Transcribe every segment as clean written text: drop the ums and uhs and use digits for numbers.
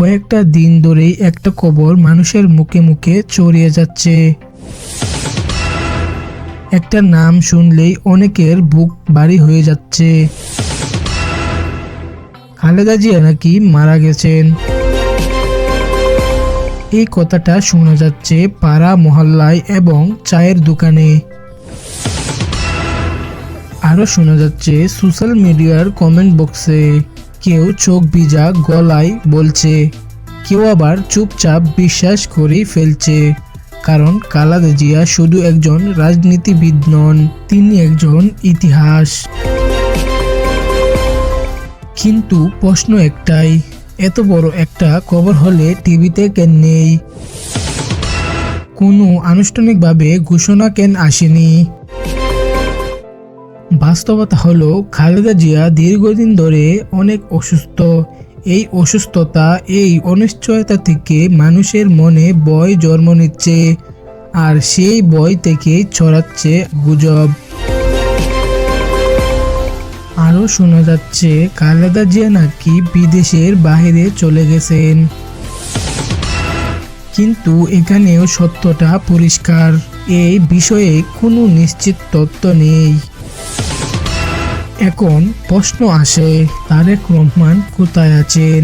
কয়েকটা দিন ধরেই একটা খবর মানুষের মুখে মুখে ছড়িয়ে যাচ্ছে। একটা নাম শুনলেই অনেকের বুক ভারী হয়ে যাচ্ছে। খালেদা জিয়া নাকি মারা গেছেন। এই কথাটা শোনা যাচ্ছে পাড়া মহল্লায় এবং চায়ের দোকানে। আরো শোনা যাচ্ছে সোশ্যাল মিডিয়ার কমেন্ট বক্সে। কেউ চোখ ভিজা গলায় বলছে, কেউ আবার চুপচাপ বিশ্বাস করে ফেলছে। কারণ খালেদা জিয়া শুধু একজন রাজনীতিবিদ নন, তিনি একজন ইতিহাস। কিন্তু প্রশ্ন একটাই, এত বড় একটা খবর হলে টিভিতে কেন নেই? কোনো আনুষ্ঠানিকভাবে ঘোষণা কেন আসেনি? বাস্তবতা হলো খালেদা জিয়া দীর্ঘদিন ধরে অনেক অসুস্থ। এই অসুস্থতা, এই অনিশ্চয়তা থেকে মানুষের মনে ভয় জন্ম নিচ্ছে, আর সেই ভয় থেকে ছড়াচ্ছে গুজব। আরও শোনা যাচ্ছে খালেদা জিয়া নাকি বিদেশের বাইরে চলে গেছেন। কিন্তু এখানেও সত্যটা পরিষ্কার, এই বিষয়ে কোনো নিশ্চিত তথ্য নেই। এখন প্রশ্ন আসে, তারেক রহমান কোথায় আছেন?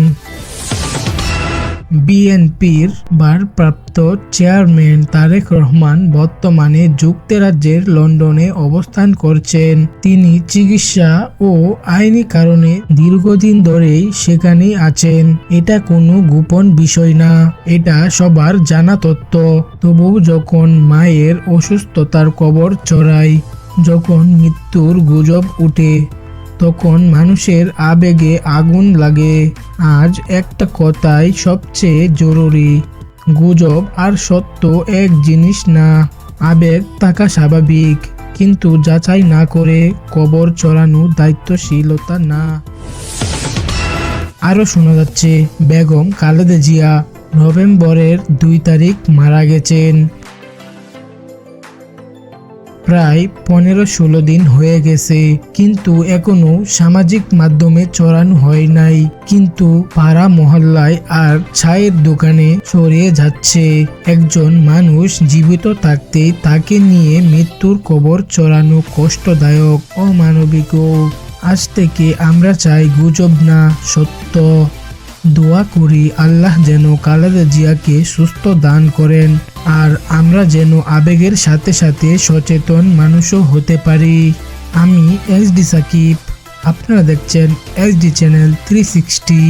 বিএনপির ভারপ্রাপ্ত চেয়ারম্যান তারেক রহমান বর্তমানে যুক্তরাজ্যের লন্ডনে অবস্থান করছেন। তিনি চিকিৎসা ও আইনি কারণে দীর্ঘদিন ধরেই সেখানেই আছেন। এটা কোনো গোপন বিষয় না, এটা সবার জানা তথ্য। তবুও যখন মায়ের অসুস্থতার খবর ছড়ায়, যখন মৃত্যুর গুজব উঠে, তখন মানুষের আবেগে আগুন লাগে। আজ একটা কথাই সবচেয়ে জরুরি, গুজব আর সত্য এক জিনিস না। আবেগ থাকা স্বাভাবিক, কিন্তু যাচাই না করে খবর ছড়ানো দায়িত্বশীলতা না। আরও শোনা যাচ্ছে বেগম খালেদা জিয়া নভেম্বরের 2 তারিখ মারা গেছেন। প্রায় 15-16 দিন হয়ে গেছে, কিন্তু এখনো সামাজিক মাধ্যমে ছড়ানো হয় নাই। কিন্তু পাড়া মহল্লায় আর চায়ের দোকানে ছড়িয়ে যাচ্ছে। একজন মানুষ জীবিত থাকতে তাকে নিয়ে মৃত্যুর খবর ছড়ানো কষ্টদায়ক, অমানবিক। আজ থেকে আমরা চাই গুজব না, সত্য। দোয়া করি আল্লাহ যেন খালেদা জিয়াকে সুস্থ দান করেন, আর আমরা যেন আবেগের সাথে সাথে সচেতন মানুষও হতে পারি। আমি এসডি সাকিব, আপনারা দেখছেন এসডি চ্যানেল 360।